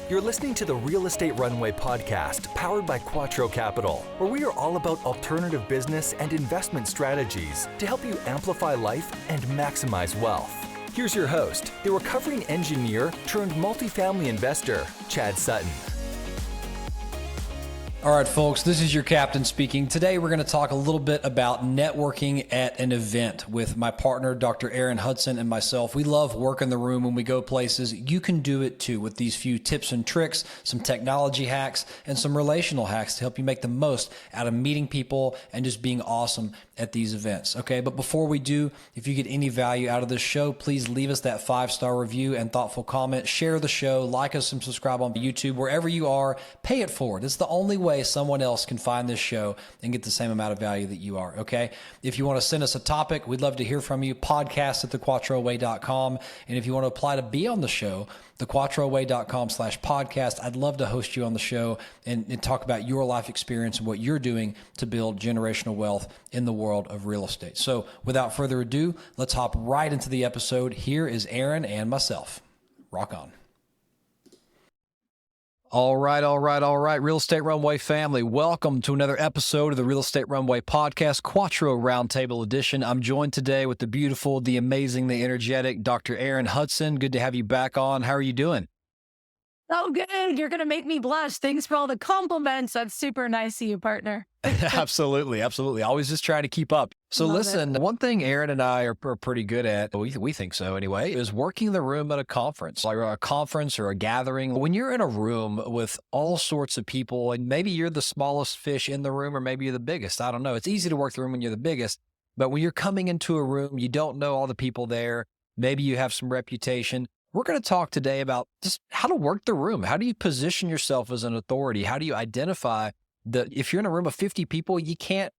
You're listening to the Real Estate Runway podcast, powered by Quattro Capital, where we are all about alternative business and investment strategies to help you amplify life and maximize wealth. Here's your host, the recovering engineer turned multifamily investor, Chad Sutton. All right, folks, this is your captain speaking. Today, we're going to talk a little bit about networking at an event with my partner, Dr. Erin Hudson, and myself. We love working the room when we go places. You can do it too with these few tips and tricks, some technology hacks, and some relational hacks to help you make the most out of meeting people and just being awesome at these events. Okay, but before we do, if you get any value out of this show, please leave us that 5-star review and thoughtful comment. Share the show, like us and subscribe on YouTube. Wherever you are, pay it forward. It's the only way someone else can find this show and get the same amount of value that you are, okay? If you want to send us a topic, we'd love to hear from you. Podcast at thequattroway.com. And if you want to apply to be on the show, thequattroway.com/podcast. I'd love to host you on the show and talk about your life experience and what you're doing to build generational wealth in the world of real estate. So without further ado, let's hop right into the episode. Here is Erin and myself. Rock on. All right. Real Estate Runway family, welcome to another episode of the Real Estate Runway podcast, Quattro Roundtable Edition. I'm joined today with the beautiful, the amazing, the energetic Dr. Erin Hudson. Good to have you back on. How are you doing? Oh, good. You're going to make me blush. Thanks for all the compliments. That's super nice of you, partner. Absolutely. Always just trying to keep up. So listen, one thing Erin and I are pretty good at, we think so anyway, is working the room at a conference, like a conference or a gathering. When you're in a room with all sorts of people, and maybe you're the smallest fish in the room, or maybe you're the biggest. I don't know. It's easy to work the room when you're the biggest, but when you're coming into a room, you don't know all the people there. Maybe you have some reputation. We're going to talk today about just how to work the room. How do you position yourself as an authority? How do you identify that if you're in a room of 50 people, you can't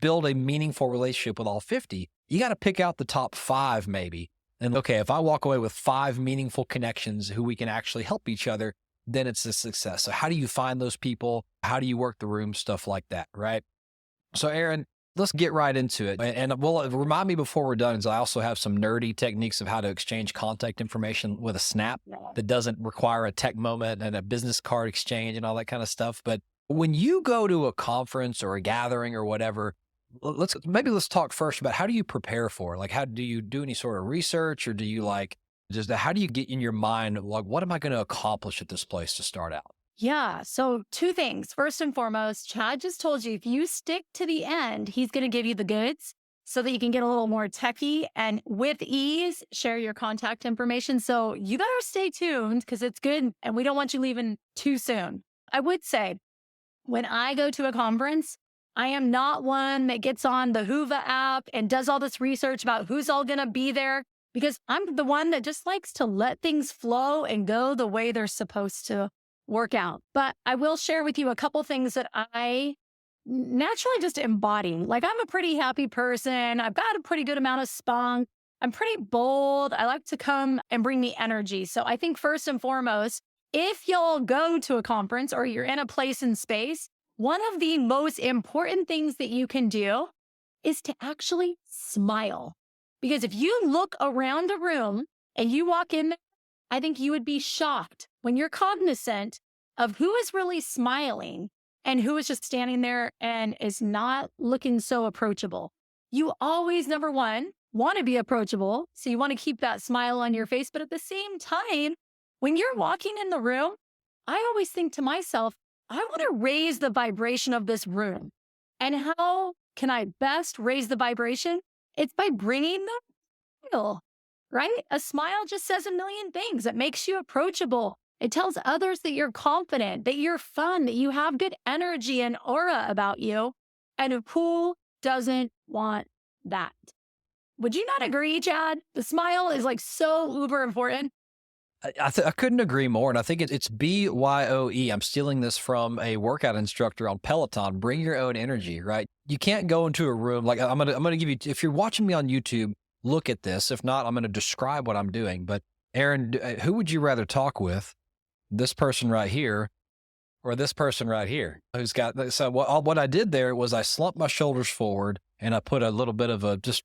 build a meaningful relationship with all 50. You got to pick out the top 5 maybe. And okay, if I walk away with 5 meaningful connections who we can actually help each other, then it's a success. So how do you find those people? How do you work the room? Stuff like that, right? So Erin, let's get right into it. And well, remind me before we're done, is I also have some nerdy techniques of how to exchange contact information with a snap that doesn't require a tech moment and a business card exchange and all that kind of stuff. But when you go to a conference or a gathering or whatever, let's talk first about how do you prepare for it? Like, how do you do any sort of research, or do you how do you get in your mind, like, what am I going to accomplish at this place to start out? Yeah. So 2 things. First and foremost, Chad just told you, if you stick to the end, he's going to give you the goods so that you can get a little more techie and with ease share your contact information. So you better stay tuned because it's good and we don't want you leaving too soon. I would say when I go to a conference, I am not one that gets on the Hoova app and does all this research about who's all going to be there, because I'm the one that just likes to let things flow and go the way they're supposed to work out. But I will share with you a couple things that I naturally just embody. Like, I'm a pretty happy person. I've got a pretty good amount of spunk. I'm pretty bold. I like to come and bring me energy. So I think first and foremost, if you'll go to a conference or you're in a place in space, one of the most important things that you can do is to actually smile. Because if you look around a room and you walk in there, I think you would be shocked when you're cognizant of who is really smiling and who is just standing there and is not looking so approachable. You always, number one, want to be approachable. So you want to keep that smile on your face. But at the same time, when you're walking in the room, I always think to myself, I want to raise the vibration of this room. And how can I best raise the vibration? It's by bringing the smile, right? A smile just says a million things. It makes you approachable. It tells others that you're confident, that you're fun, that you have good energy and aura about you. And who doesn't want that? Would you not agree, Chad? The smile is like so uber important. I couldn't agree more. And I think it's BYOE. I'm stealing this from a workout instructor on Peloton. Bring your own energy, right? You can't go into a room. Like, I'm going to give you, if you're watching me on YouTube, look at this. If not, I'm going to describe what I'm doing. But Erin, who would you rather talk with? This person right here or this person right here who's got, so what I did there was I slumped my shoulders forward and I put a little bit of a just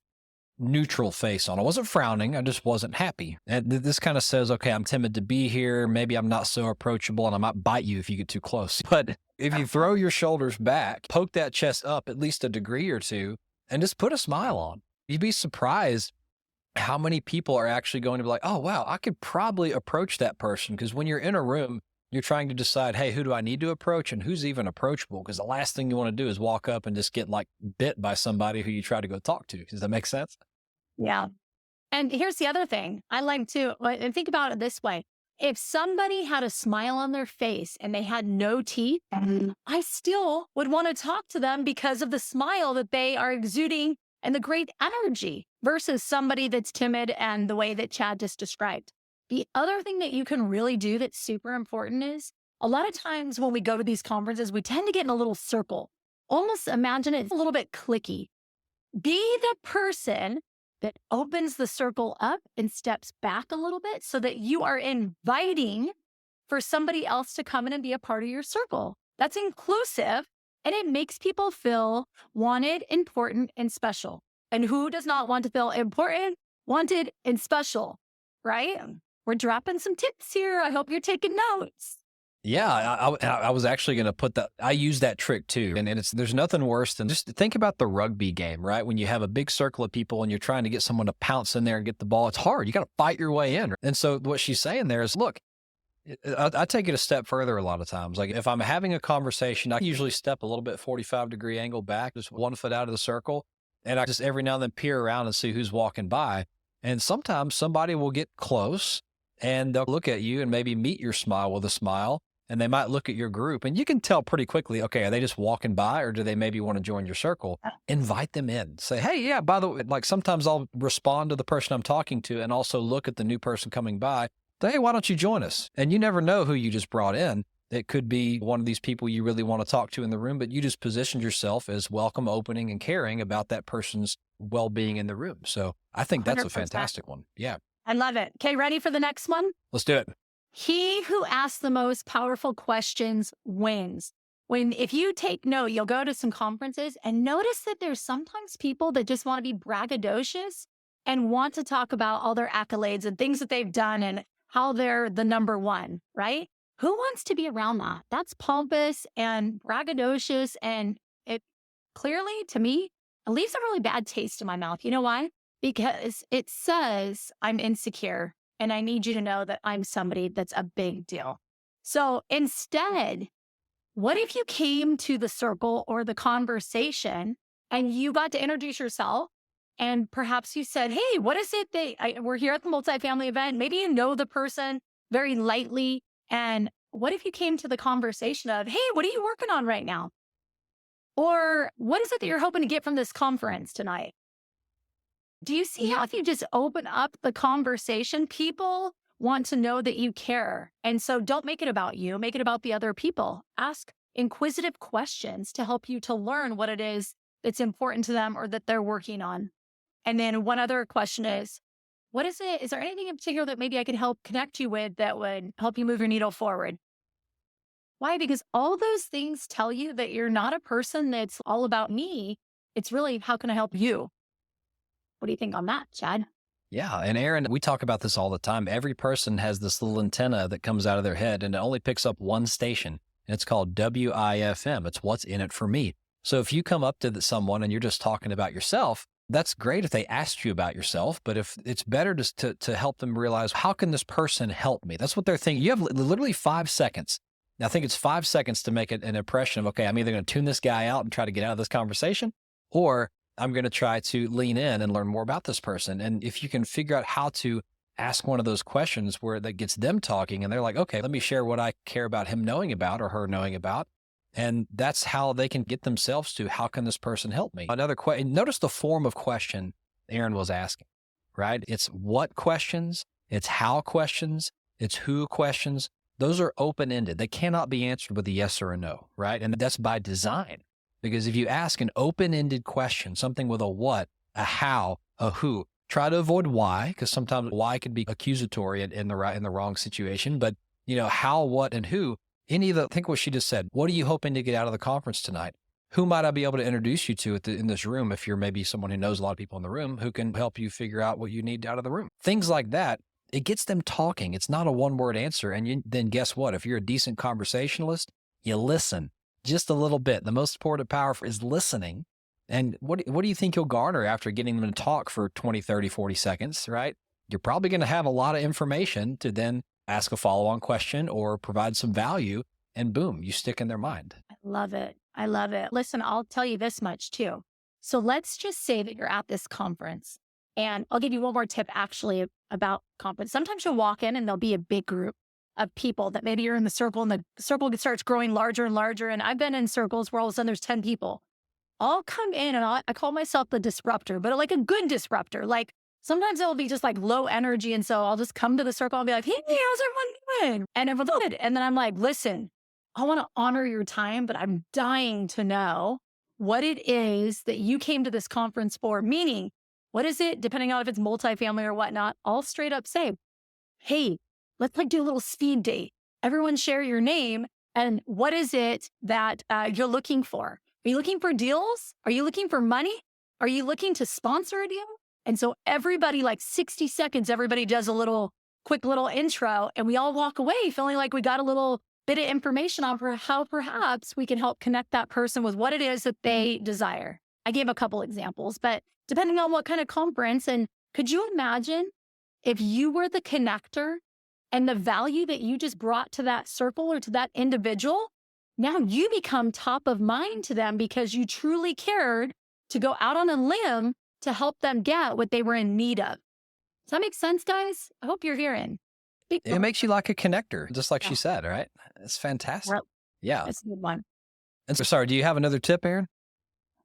neutral face on. I wasn't frowning. I just wasn't happy. And this kind of says, okay, I'm timid to be here. Maybe I'm not so approachable and I might bite you if you get too close. But if you throw your shoulders back, poke that chest up at least a degree or two, and just put a smile on, you'd be surprised how many people are actually going to be like, oh, wow, I could probably approach that person. Because when you're in a room, you're trying to decide, hey, who do I need to approach and who's even approachable? Because the last thing you want to do is walk up and just get like bit by somebody who you try to go talk to. Does that make sense? Yeah. And here's the other thing I like to, and think about it this way. If somebody had a smile on their face and they had no teeth, I still would want to talk to them because of the smile that they are exuding and the great energy versus somebody that's timid and the way that Chad just described. The other thing that you can really do that's super important is a lot of times when we go to these conferences, we tend to get in a little circle. Almost imagine it's a little bit cliquey. Be the person that opens the circle up and steps back a little bit so that you are inviting for somebody else to come in and be a part of your circle. That's inclusive and it makes people feel wanted, important, and special. And who does not want to feel important, wanted, and special, right? We're dropping some tips here. I hope you're taking notes. Yeah, I was actually going to put that. I use that trick too. And there's nothing worse than just think about the rugby game, right? When you have a big circle of people and you're trying to get someone to pounce in there and get the ball, it's hard. You got to fight your way in. And so what she's saying there is, look, I take it a step further a lot of times. Like if I'm having a conversation, I usually step a little bit 45-degree angle back, just 1 foot out of the circle. And I just every now and then peer around and see who's walking by. And sometimes somebody will get close and they'll look at you and maybe meet your smile with a smile. And they might look at your group and you can tell pretty quickly, okay, are they just walking by or do they maybe want to join your circle? Invite them in. Say, hey, yeah, by the way, like sometimes I'll respond to the person I'm talking to and also look at the new person coming by. Say, hey, why don't you join us? And you never know who you just brought in. It could be one of these people you really want to talk to in the room, but you just positioned yourself as welcome, opening, and caring about that person's well-being in the room. So I think that's 100%. A fantastic one. Yeah. I love it. Okay, ready for the next one? Let's do it. He who asks the most powerful questions wins. If you take note, you'll go to some conferences and notice that there's sometimes people that just want to be braggadocious and want to talk about all their accolades and things that they've done and how they're the number one, right? Who wants to be around that? That's pompous and braggadocious. And it clearly, to me, it leaves a really bad taste in my mouth. You know why? Because it says I'm insecure. And I need you to know that I'm somebody that's a big deal. So instead, what if you came to the circle or the conversation and you got to introduce yourself and perhaps you said, hey, what is it we're here at the multifamily event. Maybe you know the person very lightly. And what if you came to the conversation of, hey, what are you working on right now? Or what is it that you're hoping to get from this conference tonight? Do you see how if you just open up the conversation, people want to know that you care. And so don't make it about you, make it about the other people. Ask inquisitive questions to help you to learn what it is that's important to them or that they're working on. And then one other question is, what is it? Is there anything in particular that maybe I could help connect you with that would help you move your needle forward? Why? Because all those things tell you that you're not a person that's all about me. It's really, how can I help you? What do you think on that, Chad? Yeah. And Erin, we talk about this all the time. Every person has this little antenna that comes out of their head and it only picks up one station. And it's called WIFM. It's what's in it for me. So if you come up to someone and you're just talking about yourself, that's great if they asked you about yourself. But if it's better just to help them realize, how can this person help me? That's what they're thinking. You have literally 5 seconds. I think it's 5 seconds to make an impression of, okay, I'm either going to tune this guy out and try to get out of this conversation, or I'm going to try to lean in and learn more about this person. And if you can figure out how to ask one of those questions where that gets them talking and they're like, okay, let me share what I care about him knowing about or her knowing about. And that's how they can get themselves to, how can this person help me? Another question, notice the form of question Erin was asking, right? It's what questions, it's how questions, it's who questions. Those are open-ended. They cannot be answered with a yes or a no, right? And that's by design. Because if you ask an open-ended question, something with a what, a how, a who, try to avoid why, because sometimes why could be accusatory in the wrong situation. But how, what, and who, think what she just said. What are you hoping to get out of the conference tonight? Who might I be able to introduce you to in this room if you're maybe someone who knows a lot of people in the room who can help you figure out what you need out of the room? Things like that. It gets them talking. It's not a one-word answer. And then guess what? If you're a decent conversationalist, you listen just a little bit. The most important power is listening. And what do you think you'll garner after getting them to talk for 20, 30, 40 seconds, right? You're probably going to have a lot of information to then ask a follow-on question or provide some value, and boom, you stick in their mind. I love it. I love it. Listen, I'll tell you this much too. So let's just say that you're at this conference, and I'll give you one more tip actually about conference. Sometimes you'll walk in and there'll be a big group of people that maybe you're in the circle and the circle starts growing larger and larger. And I've been in circles where all of a sudden there's 10 people. I'll come in and I call myself the disruptor, but like a good disruptor. Like sometimes it'll be just like low energy. And so I'll just come to the circle and be like, hey, how's everyone doing? And everyone's good. And then I'm like, listen, I want to honor your time, but I'm dying to know what it is that you came to this conference for. Meaning, what is it? Depending on if it's multifamily or whatnot, I'll straight up say, hey, let's like do a little speed date. Everyone share your name and what is it that you're looking for? Are you looking for deals? Are you looking for money? Are you looking to sponsor a deal? And so everybody, like 60 seconds, everybody does a quick little intro and we all walk away feeling like we got a little bit of information on how perhaps we can help connect that person with what it is that they desire. I gave a couple examples, but depending on what kind of conference, and could you imagine if you were the connector and the value that you just brought to that circle or to that individual, now you become top of mind to them because you truly cared to go out on a limb to help them get what they were in need of. Does that make sense, guys? I hope you're hearing. It makes you like a connector, just like she said, right? It's fantastic. Right. Yeah. That's a good one. And so, sorry, do you have another tip, Erin?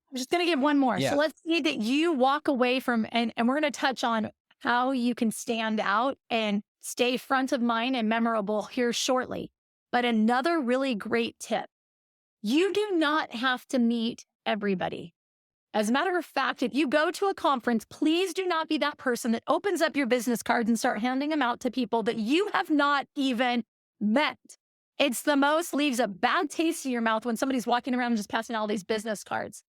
I'm just going to give one more. Yeah. So let's say that you walk away from, and we're going to touch on how you can stand out and stay front of mind and memorable here shortly. But another really great tip, you do not have to meet everybody. As a matter of fact, if you go to a conference, please do not be that person that opens up your business cards and start handing them out to people that you have not even met. It's leaves a bad taste in your mouth when somebody's walking around and just passing all these business cards.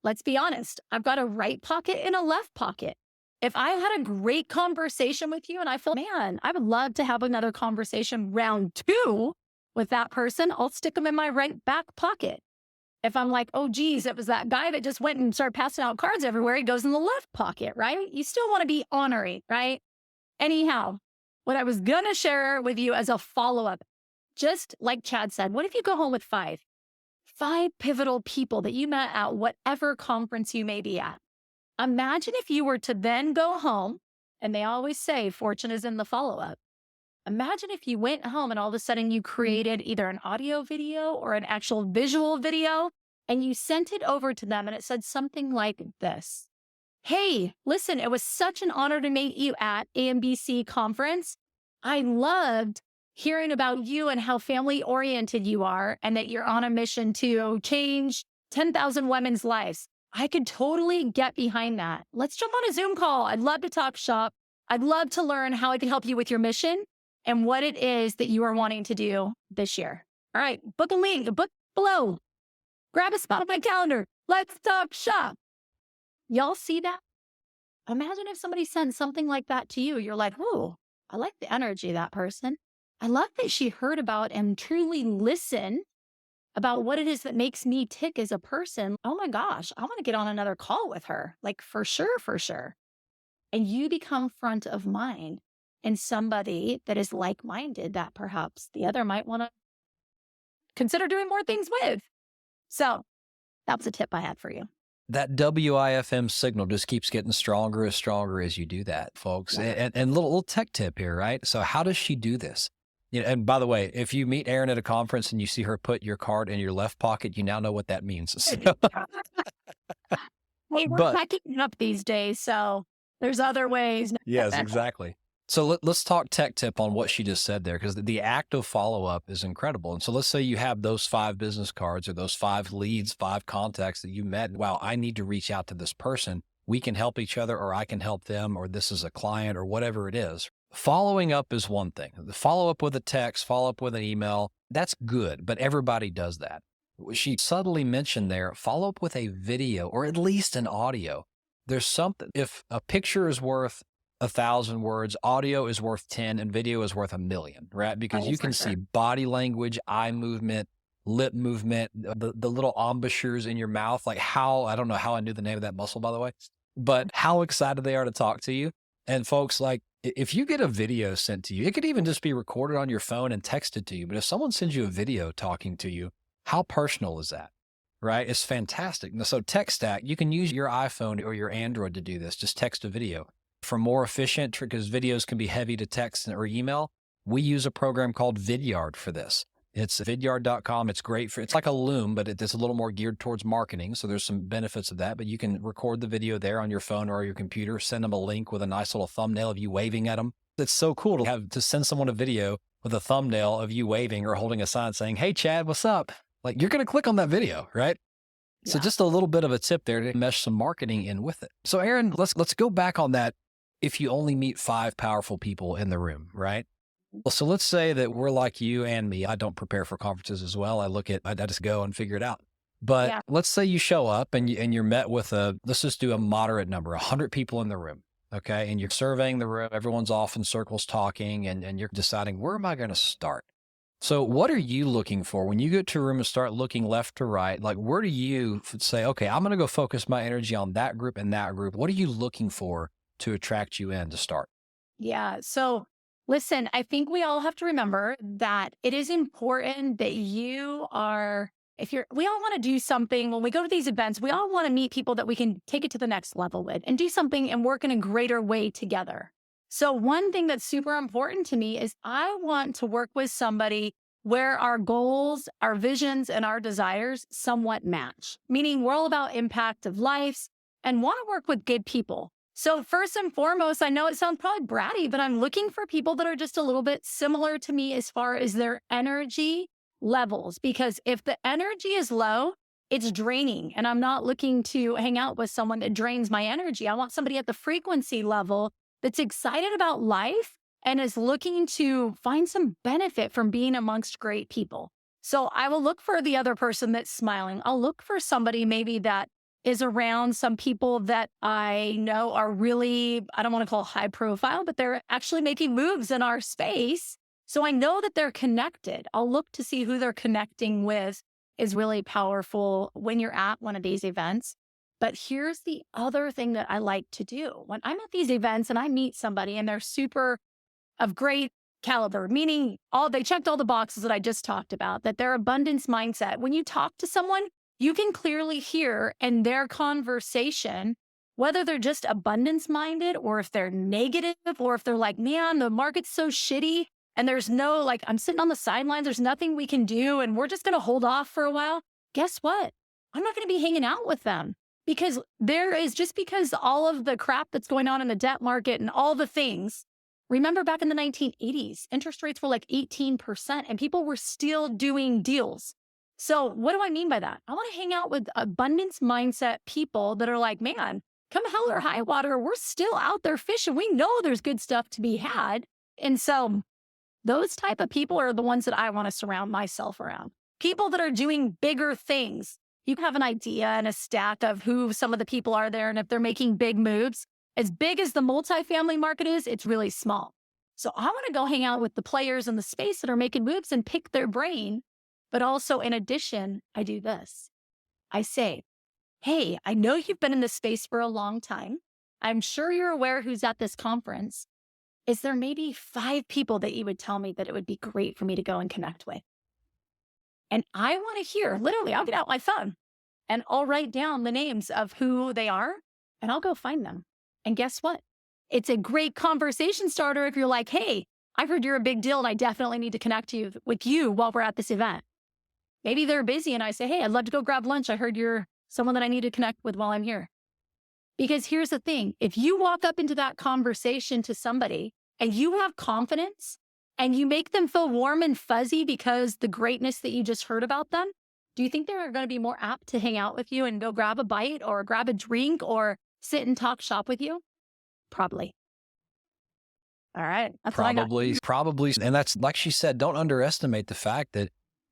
Let's be honest. I've got a right pocket and a left pocket. If I had a great conversation with you and I feel, man, I would love to have another conversation round 2 with that person, I'll stick them in my right back pocket. If I'm like, oh, geez, it was that guy that just went and started passing out cards everywhere, he goes in the left pocket, right? You still want to be honorary, right? Anyhow, what I was going to share with you as a follow-up, just like Chad said, what if you go home with 5 pivotal people that you met at whatever conference you may be at? Imagine if you were to then go home, and they always say fortune is in the follow-up. Imagine if you went home and all of a sudden you created either an audio video or an actual visual video and you sent it over to them and it said something like this. Hey, listen, it was such an honor to meet you at AMBC conference. I loved hearing about you and how family oriented you are and that you're on a mission to change 10,000 women's lives. I could totally get behind that. Let's jump on a Zoom call. I'd love to talk shop. I'd love to learn how I can help you with your mission and what it is that you are wanting to do this year. All right, book a link, book below. Grab a spot on my calendar. Let's talk shop. Y'all see that? Imagine if somebody sent something like that to you. You're like, oh, I like the energy of that person. I love that she heard about and truly listened about what it is that makes me tick as a person. Oh my gosh, I want to get on another call with her. Like for sure, for sure. And you become front of mind. And somebody that is like-minded that perhaps the other might want to consider doing more things with. So that was a tip I had for you. That WIFM signal just keeps getting stronger as you do that, folks. Yeah. And little tech tip here, right? So how does she do this? You know, and by the way, if you meet Erin at a conference and you see her put your card in your left pocket, you now know what that means. So, Hey, we're packing up these days, so there's other ways. Yes, exactly. So let's talk tech tip on what she just said there, because the act of follow-up is incredible. And so let's say you have those 5 business cards or those 5 leads, 5 contacts that you met. Wow, I need to reach out to this person. We can help each other, or I can help them, or this is a client, or whatever it is. Following up is one thing. The follow up with a text, follow up with an email, that's good, but everybody does that. She subtly mentioned there, follow up with a video or at least an audio. There's something, if a picture is worth 1,000 words, audio is worth 10 and video is worth 1,000,000, right? Because Oh, you for can sure. see body language, eye movement, lip movement, the little embouchures in your mouth, like how, I don't know how I knew the name of that muscle, by the way, but how excited they are to talk to you. And folks, like if you get a video sent to you, it could even just be recorded on your phone and texted to you. But if someone sends you a video talking to you, how personal is that? Right? It's fantastic. So text stack, you can use your iPhone or your Android to do this. Just text a video. For more efficient, because videos can be heavy to text or email, we use a program called Vidyard for this. It's vidyard.com. It's great for, it's like a Loom, but it's a little more geared towards marketing. So there's some benefits of that, but you can record the video there on your phone or your computer, send them a link with a nice little thumbnail of you waving at them. It's so cool to send someone a video with a thumbnail of you waving or holding a sign saying, "Hey, Chad, what's up?" Like you're going to click on that video, right? So just a little bit of a tip there to mesh some marketing in with it. So Erin, let's go back on that. If you only meet 5 powerful people in the room, right? Well, so let's say that we're like you and me. I don't prepare for conferences as well. I just go and figure it out. But Yeah. let's say you show up and you're met with let's just do a moderate number, 100 people in the room. Okay. And you're surveying the room. Everyone's off in circles talking and you're deciding, where am I going to start? So what are you looking for when you get to a room and start looking left to right? Like, where do you say, okay, I'm going to go focus my energy on that group and that group. What are you looking for to attract you in to start? Yeah. So listen, I think we all have to remember that it is important that you are, we all want to do something when we go to these events, we all want to meet people that we can take it to the next level with and do something and work in a greater way together. So one thing that's super important to me is I want to work with somebody where our goals, our visions, and our desires somewhat match, meaning we're all about impact of lives and want to work with good people. So first and foremost, I know it sounds probably bratty, but I'm looking for people that are just a little bit similar to me as far as their energy levels, because if the energy is low, it's draining. And I'm not looking to hang out with someone that drains my energy. I want somebody at the frequency level that's excited about life and is looking to find some benefit from being amongst great people. So I will look for the other person that's smiling. I'll look for somebody maybe that is around some people that I know are really, I don't want to call high profile, but they're actually making moves in our space. So I know that they're connected. I'll look to see who they're connecting with is really powerful when you're at one of these events. But here's the other thing that I like to do. When I'm at these events and I meet somebody and they're super of great caliber, meaning they checked all the boxes that I just talked about, that their abundance mindset. When you talk to someone, you can clearly hear in their conversation, whether they're just abundance minded or if they're negative or if they're like, man, the market's so shitty and there's no, like, I'm sitting on the sidelines, there's nothing we can do and we're just going to hold off for a while. Guess what? I'm not going to be hanging out with them because because all of the crap that's going on in the debt market and all the things. Remember back in the 1980s, interest rates were like 18% and people were still doing deals. So what do I mean by that? I want to hang out with abundance mindset people that are like, man, come hell or high water, we're still out there fishing. We know there's good stuff to be had. And so those type of people are the ones that I want to surround myself around. People that are doing bigger things. You have an idea and a stack of who some of the people are there. And if they're making big moves, as big as the multifamily market is, it's really small. So I want to go hang out with the players in the space that are making moves and pick their brain. But also, in addition, I do this. I say, hey, I know you've been in this space for a long time. I'm sure you're aware who's at this conference. Is there maybe 5 people that you would tell me that it would be great for me to go and connect with? And I want to hear, literally, I'll get out my phone and I'll write down the names of who they are and I'll go find them. And guess what? It's a great conversation starter if you're like, hey, I heard you're a big deal and I definitely need to connect with you while we're at this event. Maybe they're busy and I say, hey, I'd love to go grab lunch. I heard you're someone that I need to connect with while I'm here. Because here's the thing. If you walk up into that conversation to somebody and you have confidence and you make them feel warm and fuzzy because the greatness that you just heard about them, do you think they're going to be more apt to hang out with you and go grab a bite or grab a drink or sit and talk shop with you? Probably. All right. That's Probably. And that's, like she said, don't underestimate the fact that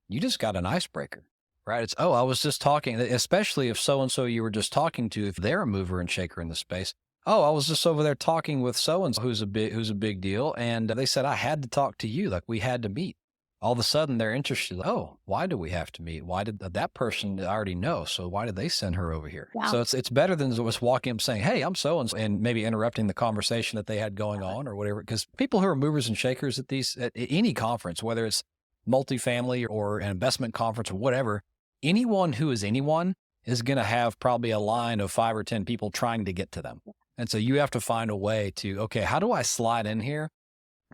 you just got an icebreaker. right? It's, oh, I was just talking, especially if so-and-so you were just talking to, if they're a mover and shaker in the space. Oh, I was just over there talking with so-and-so who's a big deal. And they said, I had to talk to you. Like we had to meet. All of a sudden they're interested. Oh, why do we have to meet? Why did that person already know? So why did they send her over here? Wow. So it's better than just walking up saying, hey, I'm so-and-so, and maybe interrupting the conversation that they had going on or whatever. Because people who are movers and shakers at any conference, whether it's multifamily or an investment conference or whatever, anyone who is anyone is going to have probably a line of 5 or 10 people trying to get to them. And so you have to find a way to, okay, how do I slide in here,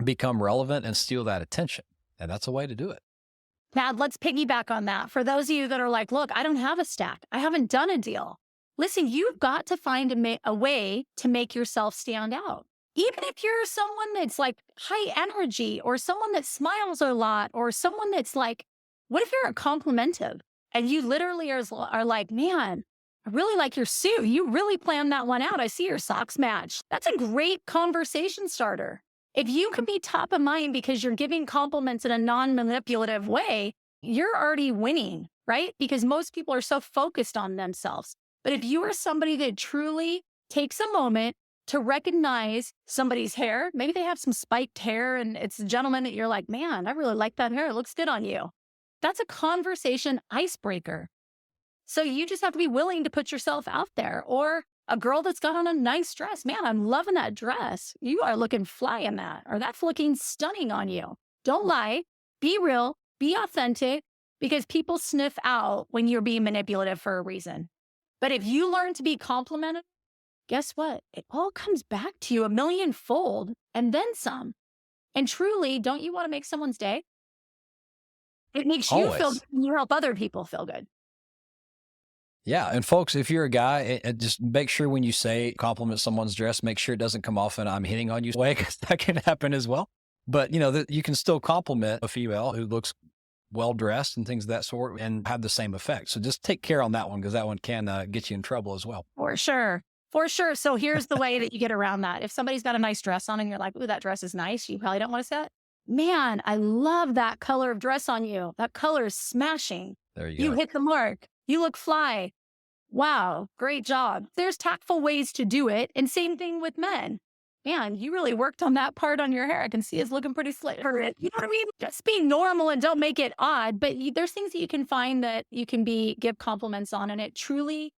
become relevant, and steal that attention? And that's a way to do it. Chad, let's piggyback on that. For those of you that are like, look, I don't have a stack. I haven't done a deal. Listen, you've got to find a way to make yourself stand out. Even if you're someone that's like high energy or someone that smiles a lot or someone that's like, what if you're a complimentive and you literally are like, man, I really like your suit. You really planned that one out. I see your socks match. That's a great conversation starter. If you can be top of mind because you're giving compliments in a non-manipulative way, you're already winning, right? Because most people are so focused on themselves. But if you are somebody that truly takes a moment to recognize somebody's hair, maybe they have some spiked hair and it's a gentleman that you're like, man, I really like that hair. It looks good on you. That's a conversation icebreaker. So you just have to be willing to put yourself out there. Or a girl that's got on a nice dress. Man, I'm loving that dress. You are looking fly in that, or that's looking stunning on you. Don't lie. Be real. Be authentic, because people sniff out when you're being manipulative for a reason. But if you learn to be complimented, guess what? It all comes back to you a millionfold and then some. And truly, don't you want to make someone's day? It makes you feel good and you help other people feel good. Yeah. And folks, if you're a guy, just make sure when you say compliment someone's dress, make sure it doesn't come off and I'm hitting on you way, because that can happen as well. But you can still compliment a female who looks well-dressed and things of that sort and have the same effect. So just take care on that one, because that one can get you in trouble as well. For sure. For sure. So here's the way that you get around that. If somebody's got a nice dress on and you're like, ooh, that dress is nice, you probably don't want to say it. Man, I love that color of dress on you. That color is smashing. There you go. You hit the mark. You look fly. Wow, great job. There's tactful ways to do it. And same thing with men. Man, you really worked on that part on your hair. I can see it's looking pretty slick. You know what I mean? Just be normal and don't make it odd. But there's things that you can find that you can give compliments on. And it truly,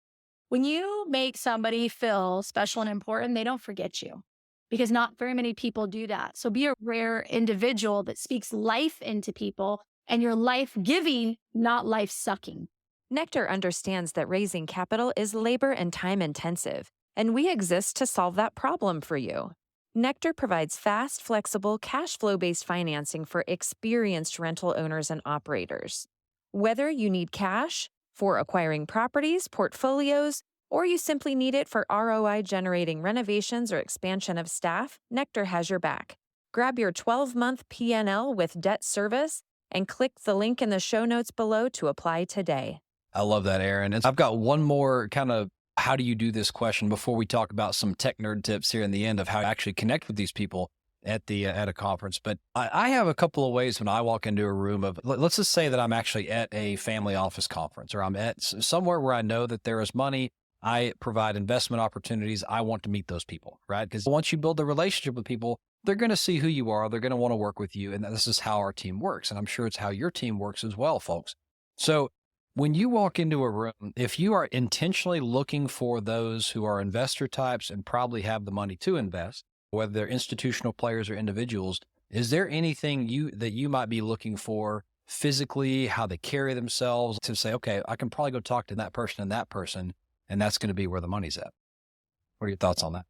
when you make somebody feel special and important, they don't forget you, because not very many people do that. So be a rare individual that speaks life into people, and you're life giving, not life sucking. Nectar understands that raising capital is labor and time intensive, and we exist to solve that problem for you. Nectar provides fast, flexible, cash flow-based financing for experienced rental owners and operators. Whether you need cash for acquiring properties, portfolios, or you simply need it for ROI-generating renovations or expansion of staff, Nectar has your back. Grab your 12-month P&L with debt service and click the link in the show notes below to apply today. I love that, Erin. And I've got one more kind of how do you do this question before we talk about some tech nerd tips here in the end of how to actually connect with these people at a conference. But I have a couple of ways when I walk into a room of, let's just say that I'm actually at a family office conference, or I'm at somewhere where I know that there is money. I provide investment opportunities. I want to meet those people, right? Because once you build a relationship with people, they're going to see who you are. They're going to want to work with you. And this is how our team works. And I'm sure it's how your team works as well, folks. So when you walk into a room, if you are intentionally looking for those who are investor types and probably have the money to invest, whether they're institutional players or individuals, is there anything that you might be looking for physically, how they carry themselves, to say, okay, I can probably go talk to that person, and that's going to be where the money's at? What are your thoughts on that?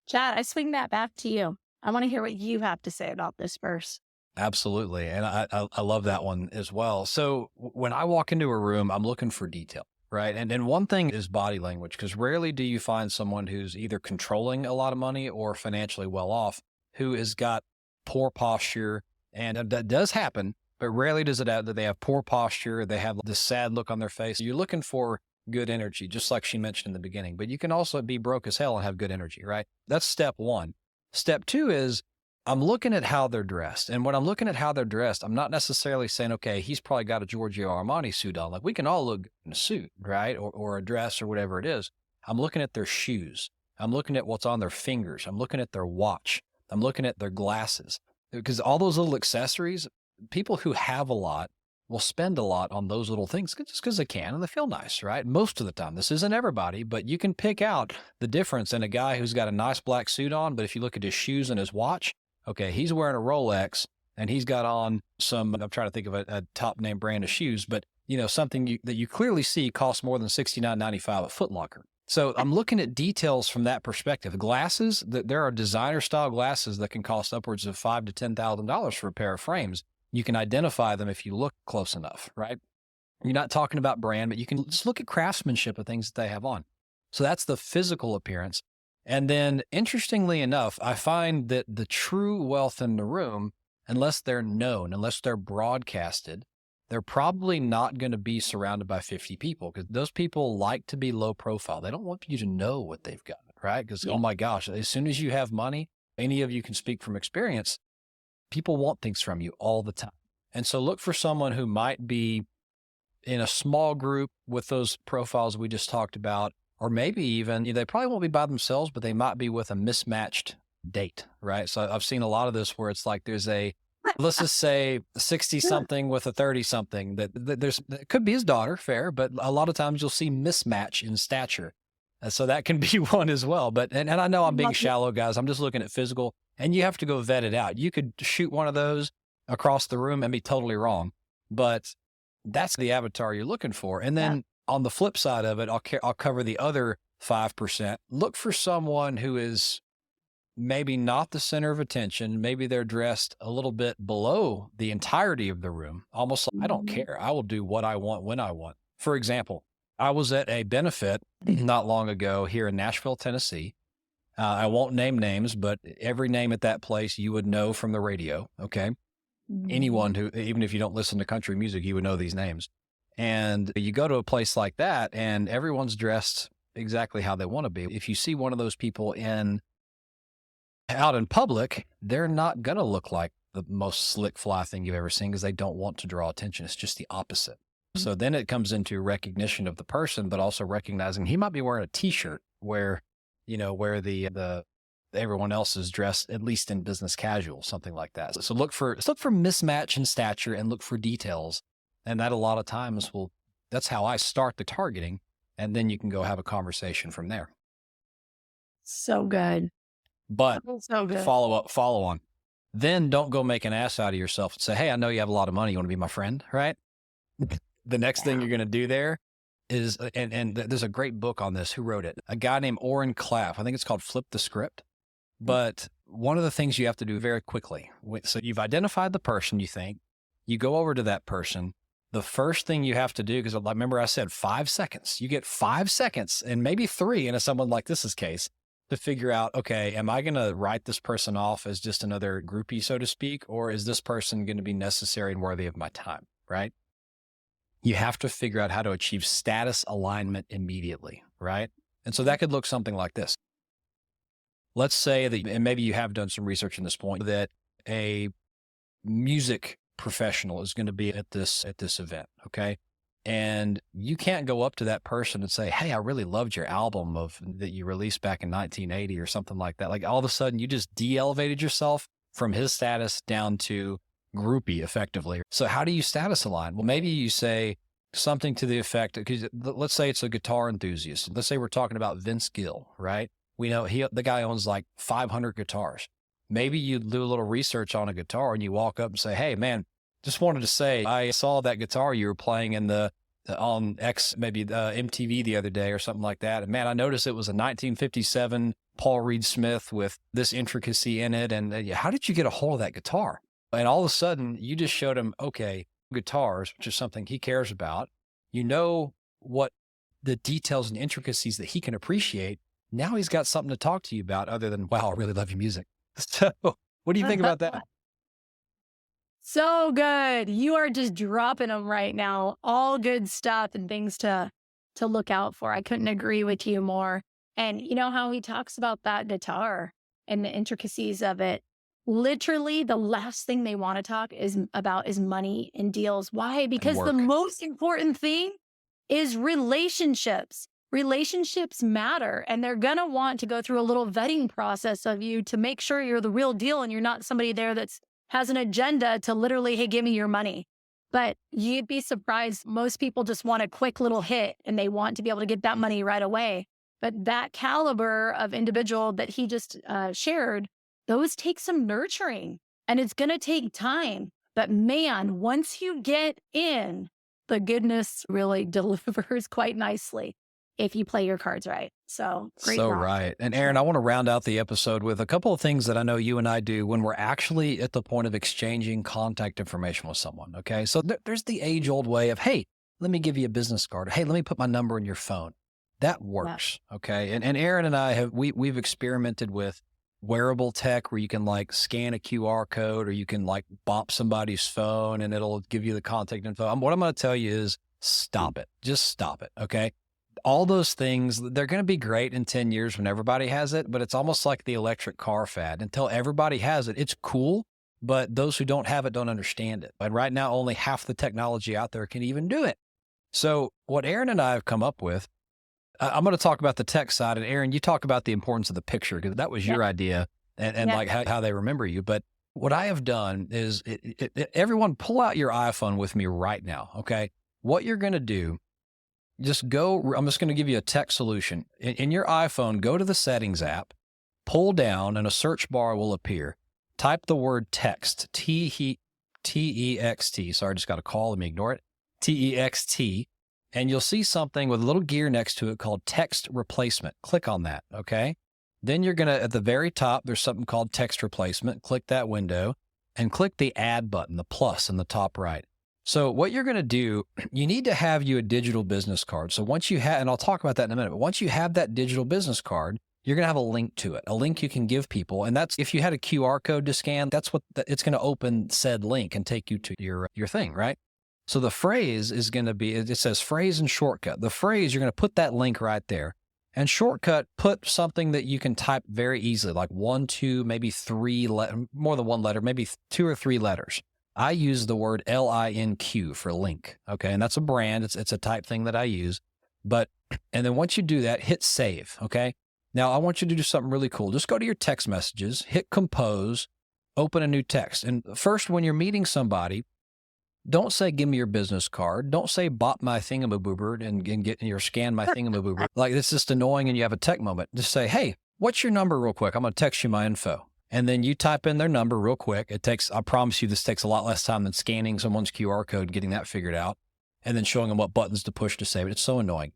Chad, I swing that back to you. I want to hear what you have to say about this verse. Absolutely. And I love that one as well. So when I walk into a room, I'm looking for detail, right? And one thing is body language, because rarely do you find someone who's either controlling a lot of money or financially well off who has got poor posture. And that does happen, but rarely does it have that they have poor posture. They have this sad look on their face. You're looking for good energy, just like she mentioned in the beginning, but you can also be broke as hell and have good energy, right? That's step one. Step two is, I'm looking at how they're dressed. And when I'm looking at how they're dressed, I'm not necessarily saying, okay, he's probably got a Giorgio Armani suit on. Like we can all look good in a suit, right? Or a dress or whatever it is. I'm looking at their shoes. I'm looking at what's on their fingers. I'm looking at their watch. I'm looking at their glasses. Because all those little accessories, people who have a lot will spend a lot on those little things just because they can and they feel nice, right? Most of the time. This isn't everybody, but you can pick out the difference in a guy who's got a nice black suit on, but if you look at his shoes and his watch, okay, he's wearing a Rolex and he's got on some, I'm trying to think of a top name brand of shoes, but something that you clearly see costs more than $69.95 at Foot Locker. So I'm looking at details from that perspective. Glasses, there are designer style glasses that can cost upwards of $5,000 to $10,000 for a pair of frames. You can identify them if you look close enough, right? You're not talking about brand, but you can just look at craftsmanship of things that they have on. So that's the physical appearance. And then interestingly enough, I find that the true wealth in the room, unless they're known, unless they're broadcasted, they're probably not going to be surrounded by 50 people because those people like to be low profile. They don't want you to know what they've got, right? Because, oh my gosh, as soon as you have money, any of you can speak from experience, people want things from you all the time. And so look for someone who might be in a small group with those profiles we just talked about, or maybe even, they probably won't be by themselves, but they might be with a mismatched date, right? So I've seen a lot of this where it's like there's let's just say 60 something with a 30 something that it could be his daughter, fair, but a lot of times you'll see mismatch in stature. And so that can be one as well. But, and I know I'm being shallow, guys. I'm just looking at physical and you have to go vet it out. You could shoot one of those across the room and be totally wrong, but that's the avatar you're looking for. And then on the flip side of it, I'll cover the other 5%. Look for someone who is maybe not the center of attention. Maybe they're dressed a little bit below the entirety of the room. Almost like, I don't care. I will do what I want when I want. For example, I was at a benefit not long ago here in Nashville, Tennessee. I won't name names, but every name at that place you would know from the radio. Okay. Anyone who, even if you don't listen to country music, you would know these names. And you go to a place like that and everyone's dressed exactly how they want to be. If you see one of those people out in public, they're not going to look like the most slick fly thing you've ever seen because they don't want to draw attention. It's just the opposite. So then it comes into recognition of the person, but also recognizing he might be wearing a t-shirt where the everyone else is dressed at least in business casual, something like that. So look for mismatch in stature and look for details. And that a lot of times that's how I start the targeting. And then you can go have a conversation from there. So good. But so good. follow on. Then don't go make an ass out of yourself and say, hey, I know you have a lot of money. You want to be my friend, right? The next thing you're going to do there is, and there's a great book on this. Who wrote it? A guy named Orrin Claff. I think it's called Flip the Script. But one of the things you have to do very quickly, so you've identified the person you think, you go over to that person. The first thing you have to do, because I remember I said 5 seconds, you get 5 seconds and maybe 3 in someone like this's case to figure out, okay, am I going to write this person off as just another groupie, so to speak, or is this person going to be necessary and worthy of my time, right? You have to figure out how to achieve status alignment immediately, right? And so that could look something like this. Let's say that, and maybe you have done some research in this point, that a music professional is going to be at this event, okay? And you can't go up to that person and say, hey, I really loved your album that you released back in 1980 or something like that. Like all of a sudden you just de-elevated yourself from his status down to groupie effectively. So how do you status align? Well, maybe you say something to the effect, because let's say it's a guitar enthusiast. Let's say we're talking about Vince Gill, right? We know the guy owns like 500 guitars. Maybe you do a little research on a guitar and you walk up and say, hey man, just wanted to say, I saw that guitar you were playing on X, maybe MTV the other day or something like that. And man, I noticed it was a 1957 Paul Reed Smith with this intricacy in it. And how did you get a hold of that guitar? And all of a sudden you just showed him, okay, guitars, which is something he cares about. You know what the details and intricacies that he can appreciate. Now he's got something to talk to you about other than, wow, I really love your music. So what do you think about that? So good. You are just dropping them right now. All good stuff and things to look out for. I couldn't agree with you more. And you know how he talks about that guitar and the intricacies of it. literally the last thing they want to talk about is money and deals. Why? Because the most important thing is relationships. Relationships matter, and they're going to want to go through a little vetting process of you to make sure you're the real deal and you're not somebody there that's has an agenda to literally, hey, give me your money. But you'd be surprised. Most people just want a quick little hit and they want to be able to get that money right away. But that caliber of individual that he just shared, those take some nurturing, and it's going to take time. But man, once you get in, the goodness really delivers quite nicely if you play your cards right. So great. So right. And Erin, I want to round out the episode with a couple of things that I know you and I do when we're actually at the point of exchanging contact information with someone. Okay. So there's the age old way of, hey, let me give you a business card. Hey, let me put my number in your phone. That works. Yeah. Okay. And Erin and I we've experimented with wearable tech where you can like scan a QR code or you can like bop somebody's phone and it'll give you the contact info. What I'm going to tell you is stop it. Just stop it. Okay. All those things, they're going to be great in 10 years when everybody has it, but it's almost like the electric car fad. Until everybody has it, it's cool, but those who don't have it don't understand it. And right now, only half the technology out there can even do it. So what Erin and I have come up with, I'm going to talk about the tech side, and Erin, you talk about the importance of the picture, because that was your idea and like how they remember you. But what I have done is, everyone pull out your iPhone with me right now, okay? What you're going to do, I'm just going to give you a tech solution. In your iPhone, go to the settings app, pull down, and a search bar will appear. Type the word text, T-E-X-T. Sorry, I just got a call. Let me ignore it. T-E-X-T. And you'll see something with a little gear next to it called text replacement. Click on that, okay? Then you're going to, at the very top, there's something called text replacement. Click that window and click the add button, the plus in the top right. So what you're going to do, you need to have you a digital business card. So once you have, and I'll talk about that in a minute, but once you have that digital business card, you're going to have a link to it, a link you can give people. And that's, if you had a QR code to scan, that's what it's going to open said link and take you to your thing, right? So the phrase is going to be, it says phrase and shortcut. The phrase, you're going to put that link right there. And shortcut, put something that you can type very easily, like 1, 2, maybe 3, more than one letter, maybe 2 or 3 letters. I use the word LINQ for link, okay? And that's a brand. It's a type thing that I use. And then once you do that, hit save, okay? Now, I want you to do something really cool. Just go to your text messages, hit compose, open a new text. And first, when you're meeting somebody, don't say, give me your business card. Don't say, bop my thingamaboober and get your scan my thingamaboober. Like, it's just annoying and you have a tech moment. Just say, hey, what's your number real quick? I'm going to text you my info. And then you type in their number real quick. I promise you, this takes a lot less time than scanning someone's QR code and getting that figured out and then showing them what buttons to push to save it. It's so annoying.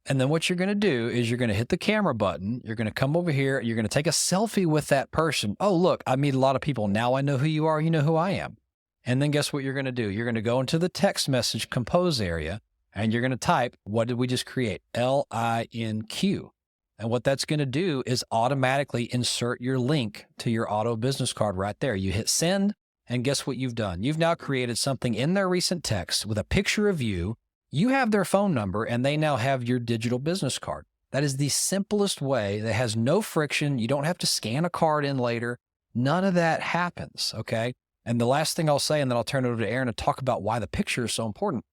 And then what you're going to do is you're going to hit the camera button. You're going to come over here. You're going to take a selfie with that person. Oh, look, I meet a lot of people. Now I know who you are. You know who I am. And then guess what you're going to do? You're going to go into the text message compose area and you're going to type, what did we just create? LINQ. And what that's going to do is automatically insert your link to your auto business card right there. You hit send, and guess what you've done? You've now created something in their recent text with a picture of you. You have their phone number, and they now have your digital business card. That is the simplest way that has no friction. You don't have to scan a card in later. None of that happens, okay? And the last thing I'll say, and then I'll turn it over to Erin to talk about why the picture is so important,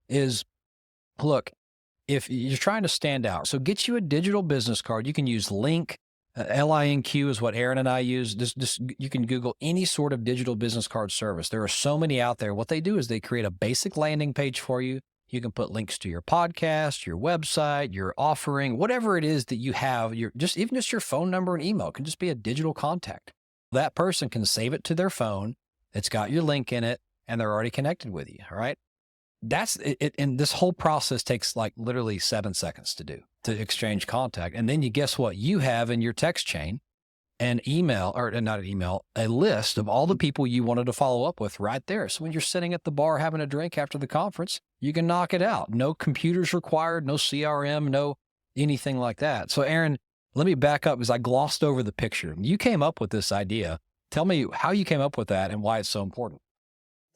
is, look, if you're trying to stand out, so get you a digital business card. You can use Link. LINQ is what Erin and I use. You can Google any sort of digital business card service. There are so many out there. What they do is they create a basic landing page for you. You can put links to your podcast, your website, your offering, whatever it is that you have. Even just your phone number and email. It can just be a digital contact. That person can save it to their phone. It's got your link in it, and they're already connected with you. All right. That's it. And this whole process takes like literally 7 seconds to do, to exchange contact. And then you guess what? You have in your text chain a list of all the people you wanted to follow up with right there. So when you're sitting at the bar having a drink after the conference, you can knock it out. No computers required, no CRM, no anything like that. So Erin, let me back up because I glossed over the picture. You came up with this idea. Tell me how you came up with that and why it's so important.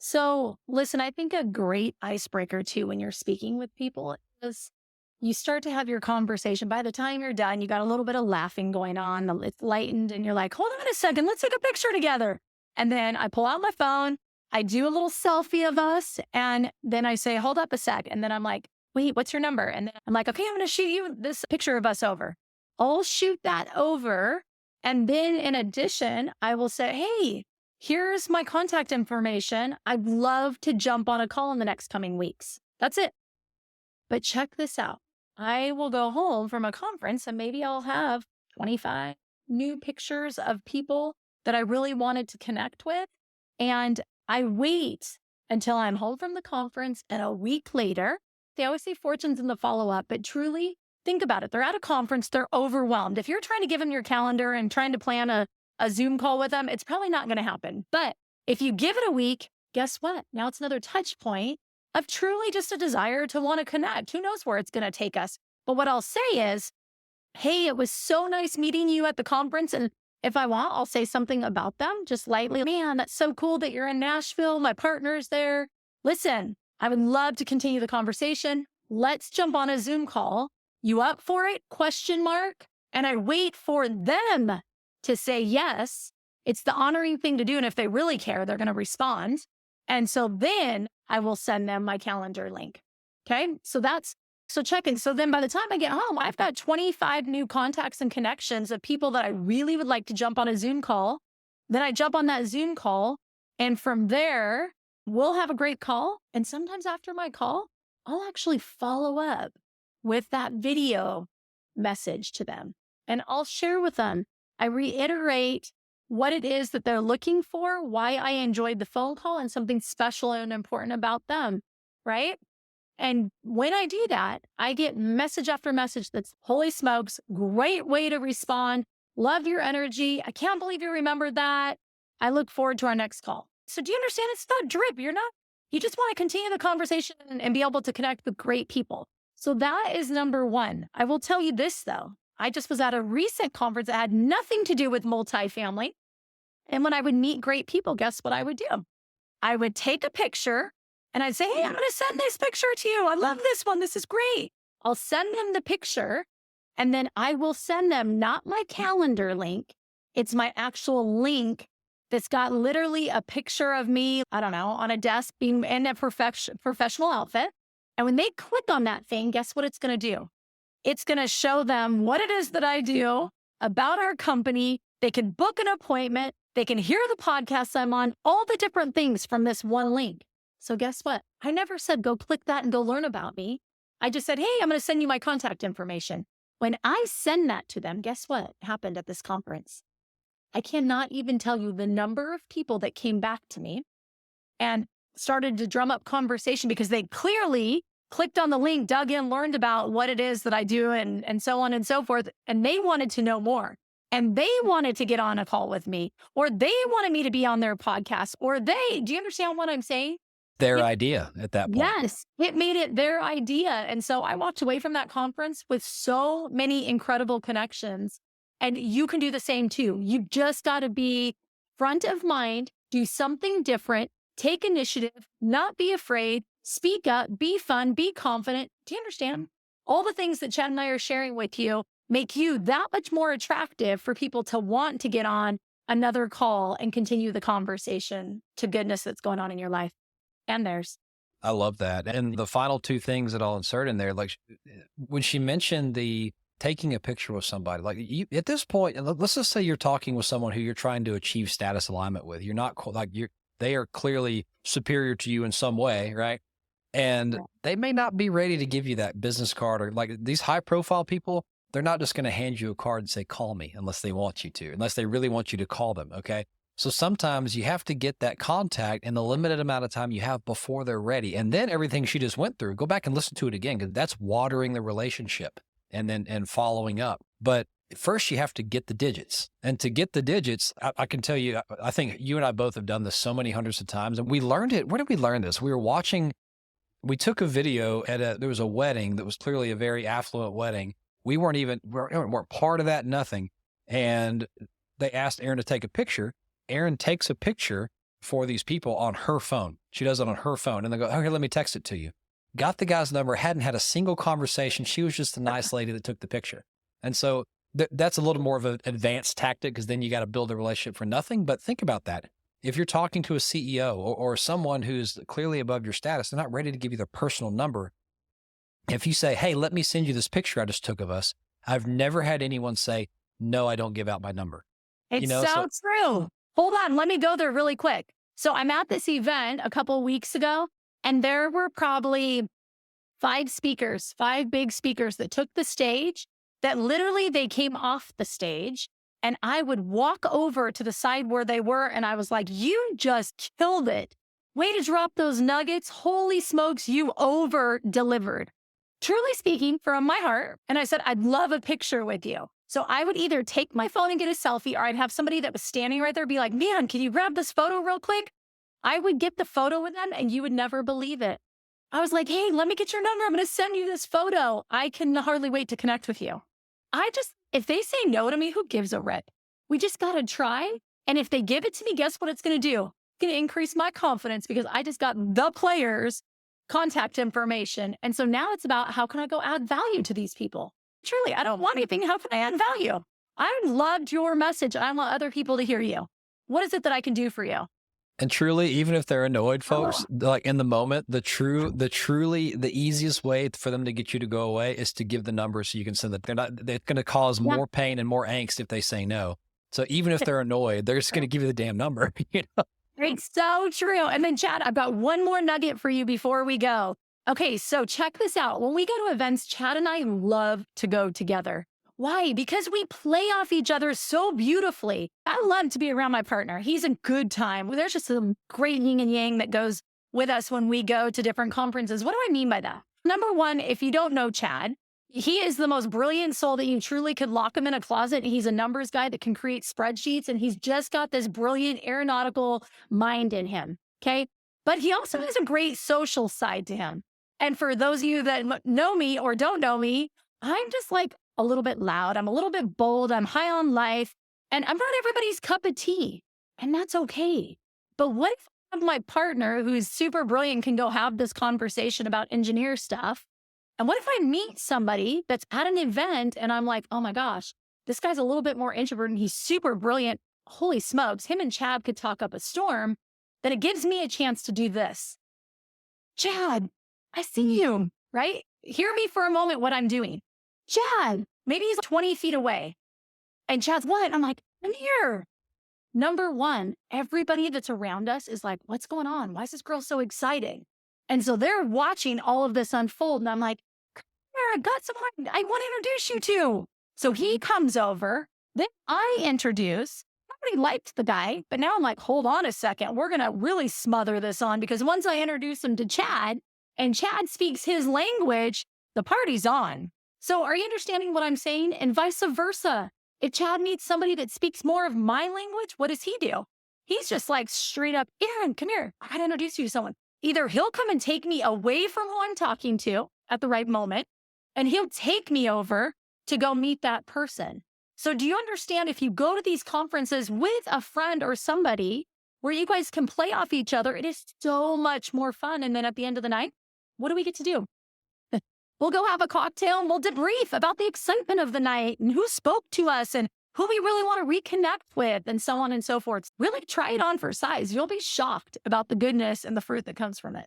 So listen, I think a great icebreaker too, when you're speaking with people, is you start to have your conversation. By the time you're done, you got a little bit of laughing going on. It's lightened and you're like, hold on a second, let's take a picture together. And then I pull out my phone, I do a little selfie of us, and then I say, hold up a sec. And then I'm like, wait, what's your number? And then I'm like, okay, I'm going to shoot you this picture of us over. I'll shoot that over. And then in addition, I will say, hey, here's my contact information. I'd love to jump on a call in the next coming weeks. That's it. But check this out. I will go home from a conference and maybe I'll have 25 new pictures of people that I really wanted to connect with. And I wait until I'm home from the conference, and a week later, they always say fortune's in the follow-up, but truly think about it. They're at a conference, they're overwhelmed. If you're trying to give them your calendar and trying to plan a Zoom call with them, it's probably not going to happen. But if you give it a week, guess what? Now it's another touch point of truly just a desire to want to connect. Who knows where it's going to take us? But what I'll say is, hey, it was so nice meeting you at the conference. And if I want, I'll say something about them just lightly. Man, that's so cool that you're in Nashville. My partner's there. Listen, I would love to continue the conversation. Let's jump on a Zoom call. You up for it? Question mark. And I wait for them to say yes. It's the honoring thing to do. And if they really care, they're going to respond. And so then I will send them my calendar link. Okay. So checking. So then by the time I get home, I've got 25 new contacts and connections of people that I really would like to jump on a Zoom call. Then I jump on that Zoom call. And from there, we'll have a great call. And sometimes after my call, I'll actually follow up with that video message to them. And I'll share with them. I reiterate what it is that they're looking for, why I enjoyed the phone call, and something special and important about them, right? And when I do that, I get message after message that's, holy smokes, great way to respond. Love your energy. I can't believe you remembered that. I look forward to our next call. So do you understand? It's not drip. You just want to continue the conversation and be able to connect with great people. So that is number one. I will tell you this though. I just was at a recent conference that had nothing to do with multifamily. And when I would meet great people, guess what I would do? I would take a picture and I'd say, hey, I'm going to send this picture to you. I love this one. This is great. I'll send them the picture, and then I will send them not my calendar link. It's my actual link that's got literally a picture of me, I don't know, on a desk being in a professional outfit. And when they click on that thing, guess what it's going to do? It's going to show them what it is that I do about our company. They can book an appointment. They can hear the podcast I'm on, all the different things from this one link. So guess what? I never said, go click that and go learn about me. I just said, hey, I'm going to send you my contact information. When I send that to them, guess what happened at this conference? I cannot even tell you the number of people that came back to me and started to drum up conversation because they clearly clicked on the link, dug in, learned about what it is that I do and so on and so forth. And they wanted to know more. And they wanted to get on a call with me, or they wanted me to be on their podcast, do you understand what I'm saying? Their idea at that point. Yes, it made it their idea. And so I walked away from that conference with so many incredible connections. And you can do the same too. You just got to be front of mind, do something different, take initiative, not be afraid, speak up, be fun, be confident. Do you understand? All the things that Chad and I are sharing with you make you that much more attractive for people to want to get on another call and continue the conversation to goodness that's going on in your life. And theirs. I love that. And the final two things that I'll insert in there, like when she mentioned the taking a picture with somebody, like you, at this point, let's just say you're talking with someone who you're trying to achieve status alignment with. You're not they are clearly superior to you in some way, right? And they may not be ready to give you that business card, or like these high profile people, they're not just going to hand you a card and say, call me, unless they want you to, unless they really want you to call them. Okay. So sometimes you have to get that contact in the limited amount of time you have before they're ready. And then everything she just went through, go back and listen to it again, because that's watering the relationship and following up. But first you have to get the digits. And to get the digits, I can tell you, I think you and I both have done this so many hundreds of times. And we learned it. Where did we learn this? We took a video there was a wedding that was clearly a very affluent wedding. We weren't part of that, nothing. And they asked Erin to take a picture. Erin takes a picture for these people on her phone. She does it on her phone. And they go, oh, here, let me text it to you. Got the guy's number, hadn't had a single conversation. She was just a nice lady that took the picture. And so that's a little more of an advanced tactic, because then you got to build a relationship for nothing. But think about that. If you're talking to a CEO or someone who's clearly above your status, they're not ready to give you their personal number. If you say, hey, let me send you this picture I just took of us, I've never had anyone say, no, I don't give out my number. It's so true. Hold on. Let me go there really quick. So I'm at this event a couple of weeks ago, and there were probably 5 big speakers that took the stage, that literally they came off the stage, and I would walk over to the side where they were. And I was like, you just killed it. Way to drop those nuggets. Holy smokes, you over delivered. Truly speaking from my heart. And I said, I'd love a picture with you. So I would either take my phone and get a selfie, or I'd have somebody that was standing right there be like, man, can you grab this photo real quick? I would get the photo with them and you would never believe it. I was like, hey, let me get your number. I'm going to send you this photo. I can hardly wait to connect with you. If they say no to me, who gives a rip? We just got to try. And if they give it to me, guess what it's going to do? It's going to increase my confidence because I just got the players' contact information. And so now it's about how can I go add value to these people? Truly, I don't want anything. How can I add value? I loved your message. I want other people to hear you. What is it that I can do for you? And truly, even if they're annoyed, folks, like in the moment, the easiest way for them to get you to go away is to give the number so you can send it. They're going to cause more pain and more angst if they say no. So even if they're annoyed, they're just going to give you the damn number. You know? It's so true. And then Chad, I've got one more nugget for you before we go. Okay, so check this out. When we go to events, Chad and I love to go together. Why? Because we play off each other so beautifully. I love to be around my partner. He's a good time. There's just some great yin and yang that goes with us when we go to different conferences. What do I mean by that? Number one, if you don't know Chad, he is the most brilliant soul that you truly could lock him in a closet. He's a numbers guy that can create spreadsheets, and he's just got this brilliant aeronautical mind in him. Okay. But he also has a great social side to him. And for those of you that know me or don't know me, I'm just like a little bit loud. I'm a little bit bold. I'm high on life, and I'm not everybody's cup of tea, and that's okay. But what if I have my partner who's super brilliant can go have this conversation about engineer stuff? And what if I meet somebody that's at an event and I'm like, oh my gosh, this guy's a little bit more introverted and he's super brilliant. Holy smokes, him and Chad could talk up a storm. Then it gives me a chance to do this. Chad, I see you, right? Hear me for a moment what I'm doing. Chad, maybe he's 20 feet away. And Chad's what? I'm like, I'm here. Number one, everybody that's around us is like, what's going on? Why is this girl so exciting? And so they're watching all of this unfold. And I'm like, come here, I got someone I want to introduce you to. So he comes over. Then I introduce. Nobody liked the guy. But now I'm like, hold on a second. We're going to really smother this on, because once I introduce him to Chad and Chad speaks his language, the party's on. So are you understanding what I'm saying? And vice versa. If Chad meets somebody that speaks more of my language, what does he do? He's just like straight up, Erin, come here. I got to introduce you to someone. Either he'll come and take me away from who I'm talking to at the right moment, and he'll take me over to go meet that person. So do you understand, if you go to these conferences with a friend or somebody where you guys can play off each other, it is so much more fun. And then at the end of the night, what do we get to do? We'll go have a cocktail and we'll debrief about the excitement of the night and who spoke to us and who we really want to reconnect with, and so on and so forth. Really try it on for size. You'll be shocked about the goodness and the fruit that comes from it.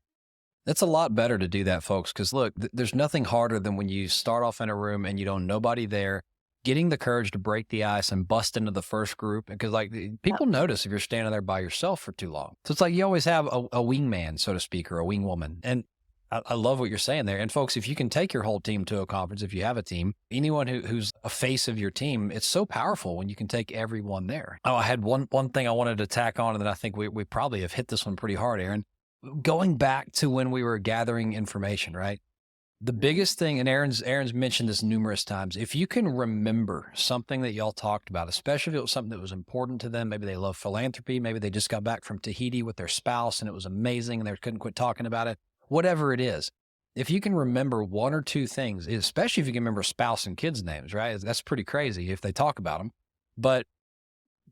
It's a lot better to do that, folks, because look, there's nothing harder than when you start off in a room and you don't nobody there, getting the courage to break the ice and bust into the first group. Because like people notice if you're standing there by yourself for too long. So it's like you always have a wingman, so to speak, or a wing woman. And I love what you're saying there. And folks, if you can take your whole team to a conference, if you have a team, anyone who's a face of your team, it's so powerful when you can take everyone there. Oh, I had one thing I wanted to tack on, and then I think we probably have hit this one pretty hard, Erin. Going back to when we were gathering information, right? The biggest thing, and Erin's mentioned this numerous times, if you can remember something that y'all talked about, especially if it was something that was important to them, maybe they love philanthropy, maybe they just got back from Tahiti with their spouse and it was amazing and they couldn't quit talking about it. Whatever it is, if you can remember one or two things, especially if you can remember spouse and kids' names, right? That's pretty crazy if they talk about them. But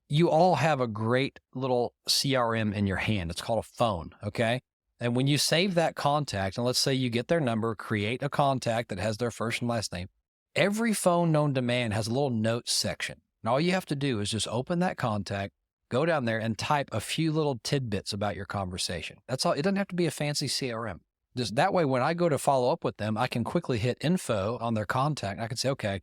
you all have a great little CRM in your hand. It's called a phone, okay? And when you save that contact, and let's say you get their number, create a contact that has their first and last name, every phone known to man has a little notes section. And all you have to do is just open that contact, go down there and type a few little tidbits about your conversation. That's all. It doesn't have to be a fancy CRM. Just that way, when I go to follow up with them, I can quickly hit info on their contact. I can say, okay,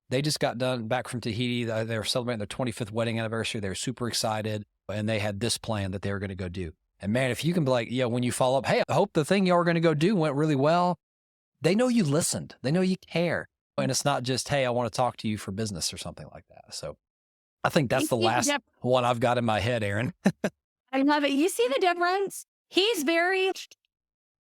they just got done back from Tahiti. They were celebrating their 25th wedding anniversary. They were super excited, and they had this plan that they were going to go do. And man, if you can be like, yeah, when you follow up, hey, I hope the thing y'all were going to go do went really well. They know you listened. They know you care. And it's not just, hey, I want to talk to you for business or something like that. So I think that's the last one I've got in my head, Erin. I love it. You see the difference?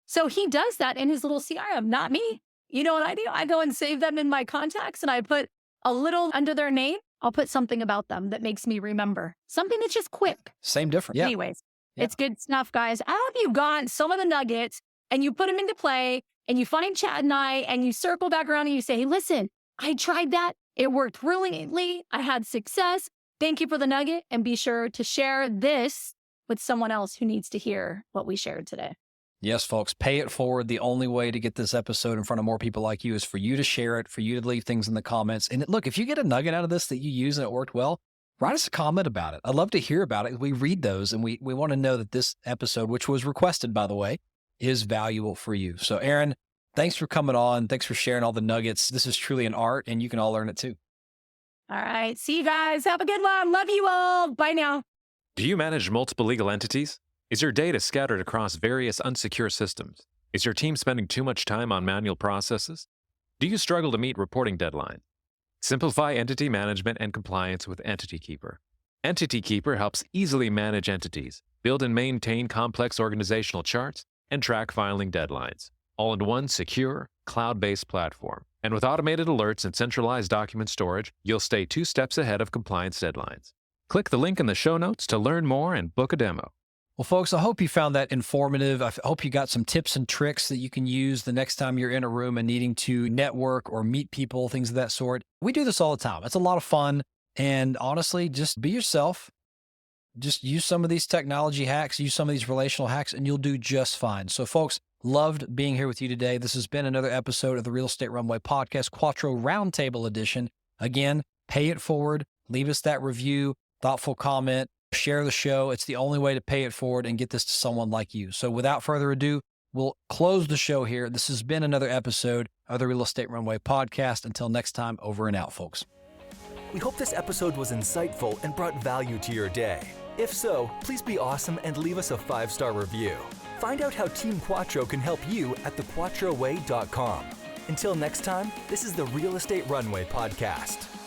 So he does that in his little CRM, not me. You know what I do? I go and save them in my contacts and I put a little under their name. I'll put something about them that makes me remember. Something that's just quick. Same difference. Yeah. Anyways, it's good stuff, guys. I hope you got some of the nuggets and you put them into play and you find Chad and I and you circle back around and you say, hey, listen, I tried that. It worked brilliantly. I had success. Thank you for the nugget. And be sure to share this with someone else who needs to hear what we shared today. Yes, folks, pay it forward. The only way to get this episode in front of more people like you is for you to share it, for you to leave things in the comments. And look, if you get a nugget out of this that you use and it worked well, write us a comment about it. I'd love to hear about it. We read those and we want to know that this episode, which was requested, by the way, is valuable for you. So Erin, thanks for coming on. Thanks for sharing all the nuggets. This is truly an art and you can all learn it too. All right. See you guys. Have a good one. Love you all. Bye now. Do you manage multiple legal entities? Is your data scattered across various unsecure systems? Is your team spending too much time on manual processes? Do you struggle to meet reporting deadlines? Simplify entity management and compliance with Entity Keeper. Entity Keeper helps easily manage entities, build and maintain complex organizational charts, and track filing deadlines, all in one secure, cloud-based platform. And with automated alerts and centralized document storage, you'll stay 2 steps ahead of compliance deadlines. Click the link in the show notes to learn more and book a demo. Well, folks, I hope you found that informative. I hope you got some tips and tricks that you can use the next time you're in a room and needing to network or meet people, things of that sort. We do this all the time. It's a lot of fun. And honestly, just be yourself. Just use some of these technology hacks, use some of these relational hacks, and you'll do just fine. So, folks, loved being here with you today. This has been another episode of the Real Estate Runway Podcast, Quattro Roundtable Edition. Again, pay it forward. Leave us that review, thoughtful comment. Share the show. It's the only way to pay it forward and get this to someone like you. So without further ado, we'll close the show here. This has been another episode of the Real Estate Runway Podcast. Until next time, over and out, folks. We hope this episode was insightful and brought value to your day. If so, please be awesome and leave us a 5-star review. Find out how Team Quattro can help you at thequattroway.com. Until next time, this is the Real Estate Runway Podcast.